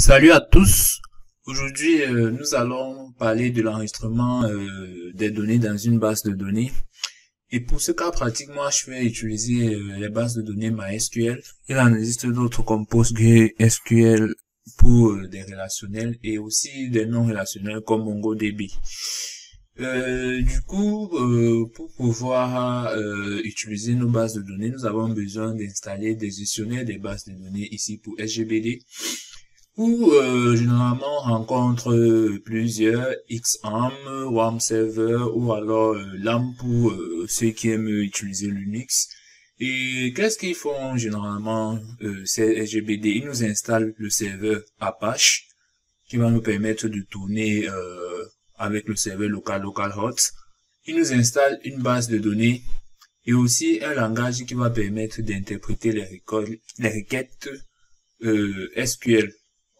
Salut à tous. Aujourd'hui, nous allons parler de l'enregistrement des données dans une base de données. Et pour ce cas pratique, moi, je vais utiliser les bases de données MySQL. Il en existe d'autres comme PostgreSQL pour des relationnels et aussi des non relationnels comme MongoDB. Pour pouvoir utiliser nos bases de données, nous avons besoin d'installer des gestionnaires des bases de données ici pour SGBD. Où généralement on rencontre plusieurs XAMPP, WAMP Server ou alors LAMP pour ceux qui aiment utiliser Linux. Et qu'est-ce qu'ils font généralement ces SGBD? Ils nous installent le serveur Apache qui va nous permettre de tourner avec le serveur localhost. Ils nous installent une base de données et aussi un langage qui va permettre d'interpréter les requêtes SQL.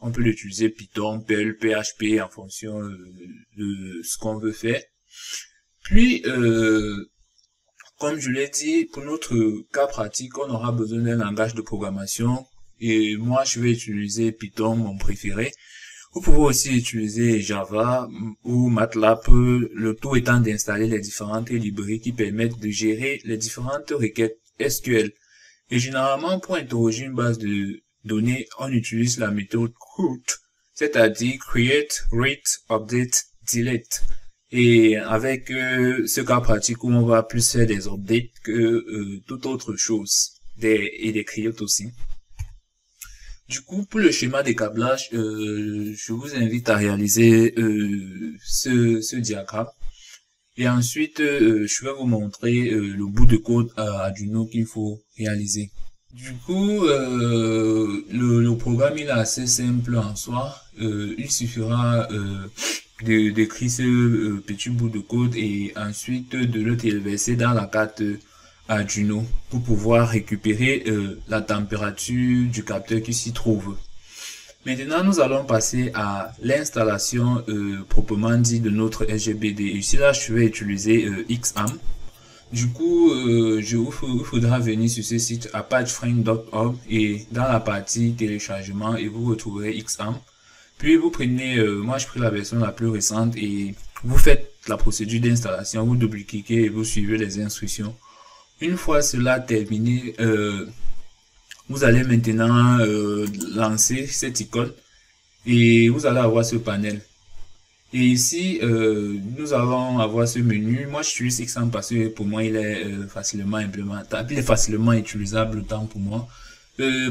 On peut l'utiliser Python, Perl, PHP en fonction de ce qu'on veut faire. Puis, comme je l'ai dit, pour notre cas pratique, on aura besoin d'un langage de programmation. Et moi, je vais utiliser Python, mon préféré. Vous pouvez aussi utiliser Java ou MATLAB, le tout étant d'installer les différentes librairies qui permettent de gérer les différentes requêtes SQL. Et généralement, pour interroger une base de données, on utilise la méthode CRUD, c'est-à-dire Create, Read, Update, Delete. Et avec ce cas pratique où on va plus faire des updates que toute autre chose, et des create aussi. Du coup, pour le schéma des câblages, je vous invite à réaliser ce diagramme. Et ensuite, je vais vous montrer le bout de code Arduino qu'il faut réaliser. Du coup, le programme il est assez simple en soi. Il suffira d'écrire ce petit bout de code et ensuite de le téléverser dans la carte Arduino pour pouvoir récupérer la température du capteur qui s'y trouve. Maintenant, nous allons passer à l'installation proprement dit de notre SGBD. Ici, là, je vais utiliser XAMPP. Du coup, il faudra venir sur ce site apacheframe.org et dans la partie téléchargement et vous retrouverez XAMPP. Puis vous prenez, moi je pris la version la plus récente et vous faites la procédure d'installation, vous double-cliquez et vous suivez les instructions. Une fois cela terminé, vous allez maintenant lancer cette icône et vous allez avoir ce panel. Et ici, nous allons avoir ce menu. Moi, je suis XAMPP parce que pour moi, il est facilement implémentable. Il est facilement utilisable autant pour moi.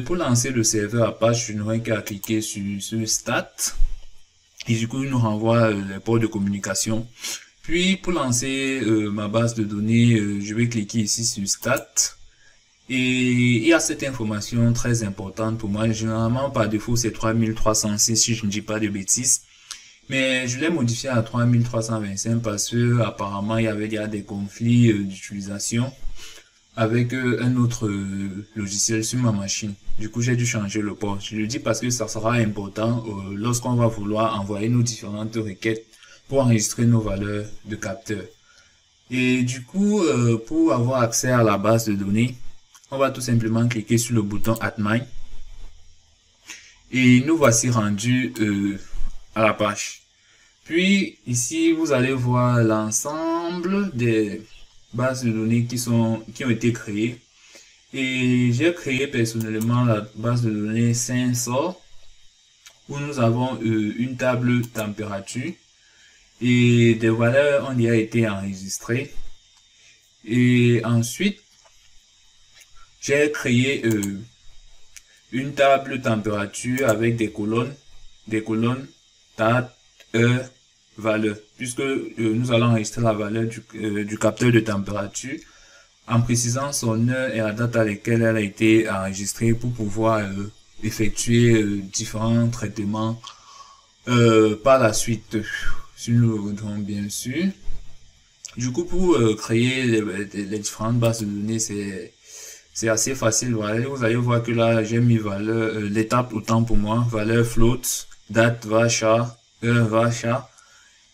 Pour lancer le serveur Apache, je n'aurai qu'à cliquer sur Start. Et du coup, il nous renvoie les ports de communication. Puis, pour lancer ma base de données, je vais cliquer ici sur Start. Et il y a cette information très importante pour moi. Généralement, par défaut, c'est 3306 si je ne dis pas de bêtises. Mais je l'ai modifié à 3325 parce que apparemment il y avait déjà des conflits d'utilisation avec un autre logiciel sur ma machine. Du coup, j'ai dû changer le port. Je le dis parce que ça sera important lorsqu'on va vouloir envoyer nos différentes requêtes pour enregistrer nos valeurs de capteur. Et du coup, pour avoir accès à la base de données, on va tout simplement cliquer sur le bouton Add My. Et nous voici rendus à la page. Puis ici vous allez voir l'ensemble des bases de données qui ont été créées et j'ai créé personnellement la base de données Sensor où nous avons une table température et des valeurs ont déjà été enregistrées. Et ensuite j'ai créé une table température avec des colonnes date, heure, valeur, puisque nous allons enregistrer la valeur du capteur de température en précisant son heure et la date à laquelle elle a été enregistrée pour pouvoir effectuer différents traitements par la suite, si nous le voudrons bien sûr. Du coup, pour créer les différentes bases de données, c'est assez facile. Voilà, vous allez voir que là, j'ai mis valeur, l'étape autant pour moi, valeur float, date va char, heure va char.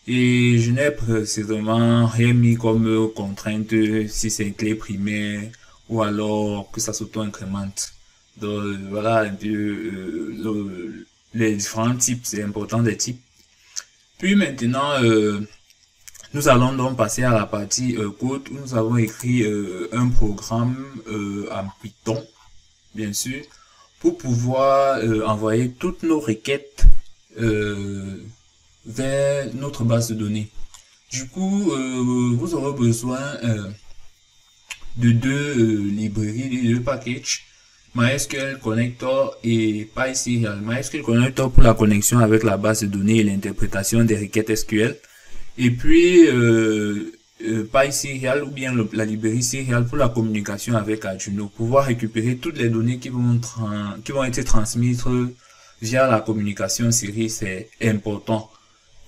Et je n'ai précisément rien mis comme contrainte si c'est clé primaire ou alors que ça s'auto-incrémente. Donc voilà un peu les différents types, c'est important des types. Puis maintenant, nous allons donc passer à la partie code où nous avons écrit un programme en Python, bien sûr, pour pouvoir envoyer toutes nos requêtes vers notre base de données. Du coup, vous aurez besoin de deux librairies, de deux packages, MySQL Connector et PySerial. MySQL Connector pour la connexion avec la base de données et l'interprétation des requêtes SQL. Et puis PySerial ou bien la librairie Serial pour la communication avec Arduino, pouvoir récupérer toutes les données qui vont être transmises via la communication série, c'est important.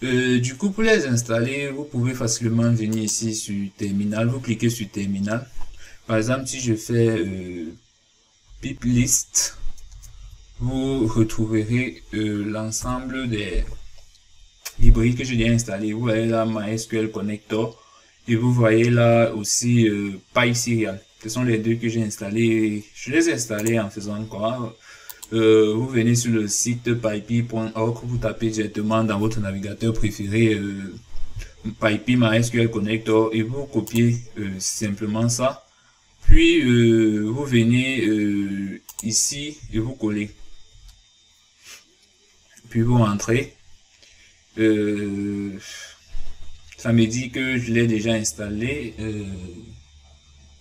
Du coup, pour les installer, vous pouvez facilement venir ici sur Terminal, vous cliquez sur Terminal. Par exemple, si je fais pip list, vous retrouverez l'ensemble des librairies que j'ai déjà installées. Vous voyez là MySQL Connector et vous voyez là aussi PySerial. Ce sont les deux que j'ai installés. Je les ai installés en faisant quoi? Vous venez sur le site pypy.org, vous tapez directement dans votre navigateur préféré Pypy MySQL Connector et vous copiez simplement ça. Puis vous venez ici et vous collez. Puis vous rentrez. Ça me dit que je l'ai déjà installé.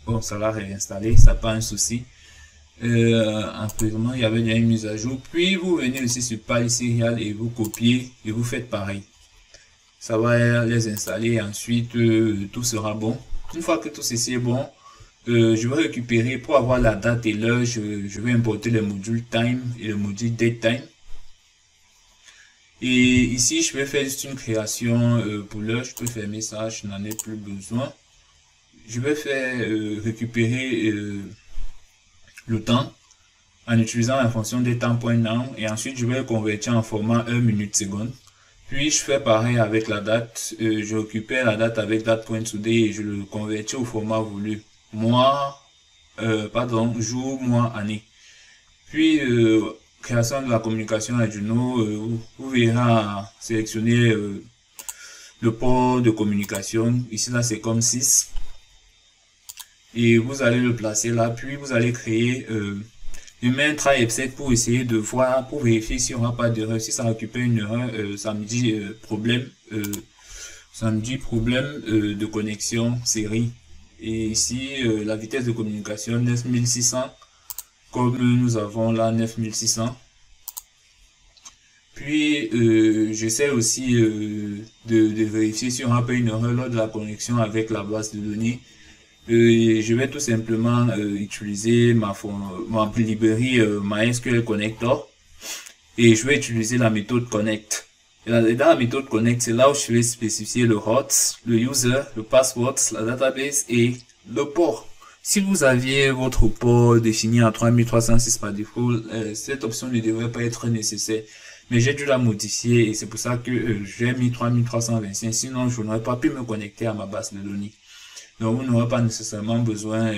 Bon, ça l'a réinstallé, ça pas un souci. En présent, il y avait déjà une mise à jour. Puis vous venez aussi sur PySerial et vous copiez et vous faites pareil. Ça va les installer et ensuite tout sera bon. Une fois que tout ceci est bon, je vais récupérer pour avoir la date et l'heure. Je vais importer le module time et le module datetime. Et ici, je vais faire juste une création pour l'heure. Je peux fermer ça, je n'en ai plus besoin. Je vais faire récupérer le temps en utilisant la fonction datetime.now et ensuite je vais le convertir en format 1 minute seconde. Puis je fais pareil avec la date. Je récupère la date avec date.today et je le convertis au format voulu. Jour, mois, année. Puis création de la communication Arduino, vous verrez sélectionner le port de communication. Ici là c'est comme 6. Et vous allez le placer là, puis vous allez créer une main try upset pour essayer de voir, pour vérifier s'il n'y aura pas d'erreur. Si ça récupère une erreur, ça me dit problème, de connexion série. Et ici la vitesse de communication 9600, comme nous avons là 9600. Puis j'essaie aussi de vérifier s'il n'y aura pas une erreur lors de la connexion avec la base de données. Je vais tout simplement utiliser ma librairie MySQL Connector et je vais utiliser la méthode connect. Et dans la méthode connect, c'est là où je vais spécifier le host, le user, le password, la database et le port. Si vous aviez votre port défini en 3306 par défaut, cette option ne devrait pas être nécessaire. Mais j'ai dû la modifier et c'est pour ça que j'ai mis 3325. Sinon, je n'aurais pas pu me connecter à ma base de données. Donc, vous n'aurez pas nécessairement besoin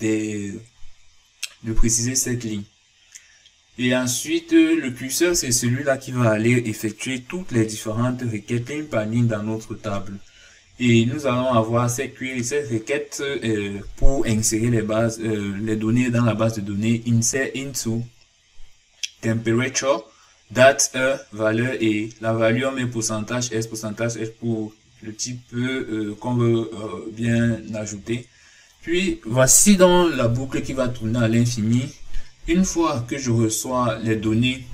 de préciser cette ligne. Et ensuite, le curseur, c'est celui-là qui va aller effectuer toutes les différentes requêtes ligne par ligne dans notre table. Et nous allons avoir cette requête pour insérer les données dans la base de données insert into temperature, date, heure, valeur et la valeur, on met pourcentage S pour le type qu'on veut bien ajouter. Puis voici donc la boucle qui va tourner à l'infini. Une fois que je reçois les données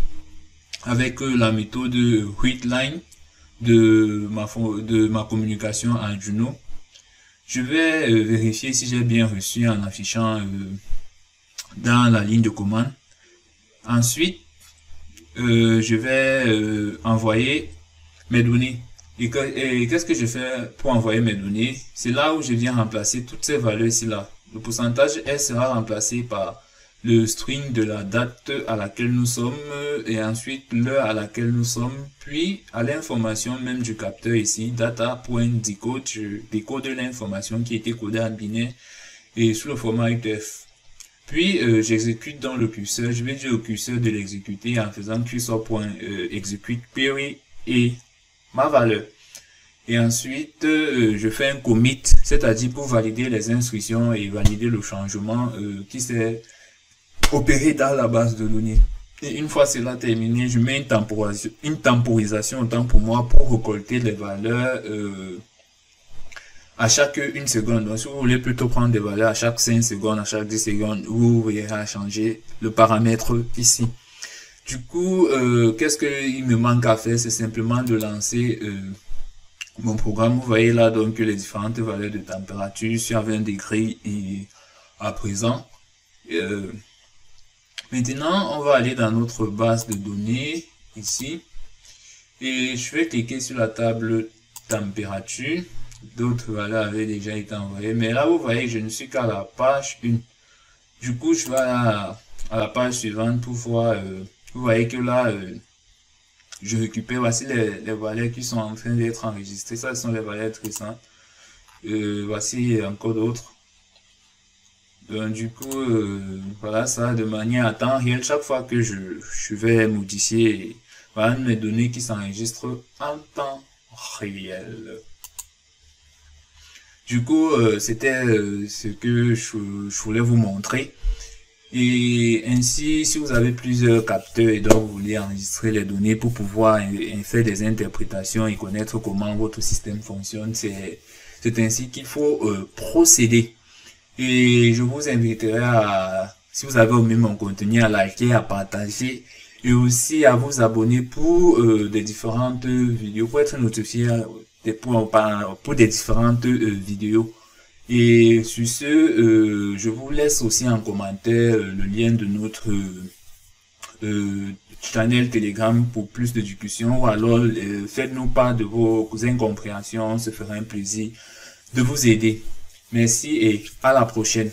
avec la méthode readline de ma communication Arduino, je vais vérifier si j'ai bien reçu en affichant dans la ligne de commande. Ensuite, je vais envoyer mes données. Et qu'est-ce que je fais pour envoyer mes données? C'est là où je viens remplacer toutes ces valeurs ici là. Le pourcentage S sera remplacé par le string de la date à laquelle nous sommes et ensuite l'heure à laquelle nous sommes, puis à l'information même du capteur ici, data.decode, je décode l'information qui était codée en binaire et sous le format UTF. Puis j'exécute dans le curseur. Je vais dire au curseur de l'exécuter en faisant cursor.execute query et ma valeur. Et ensuite, je fais un commit, c'est-à-dire pour valider les instructions et valider le changement qui s'est opéré dans la base de données. Et une fois cela terminé, je mets une temporisation autant pour moi pour récolter les valeurs à chaque 1 seconde. Donc, si vous voulez plutôt prendre des valeurs à chaque 5 secondes, à chaque 10 secondes, vous verrez à changer le paramètre ici. Du coup, qu'est-ce qu'il me manque à faire? C'est simplement de lancer mon programme. Vous voyez là donc les différentes valeurs de température sur 20 degrés et à présent. Maintenant, on va aller dans notre base de données ici et je vais cliquer sur la table température. D'autres valeurs avaient déjà été envoyées, mais là vous voyez que je ne suis qu'à la page 1. Du coup, je vais à la page suivante pour voir. Vous voyez que là, je récupère, voici les valeurs qui sont en train d'être enregistrées. Ça, ce sont les valeurs récentes. Voici encore d'autres. Donc, du coup, voilà ça de manière à temps réel. Chaque fois que je vais modifier, voilà mes données qui s'enregistrent en temps réel. Du coup, c'était ce que je voulais vous montrer. Et ainsi, si vous avez plusieurs capteurs et donc vous voulez enregistrer les données pour pouvoir faire des interprétations et connaître comment votre système fonctionne, c'est ainsi qu'il faut procéder. Et je vous inviterai à, si vous avez aimé mon contenu, à liker, à partager et aussi à vous abonner pour des différentes vidéos, pour être notifié pour des différentes vidéos. Et sur ce, je vous laisse aussi en commentaire le lien de notre channel Telegram pour plus de discussions, ou alors faites-nous part de vos incompréhensions, on se fera un plaisir de vous aider. Merci et à la prochaine.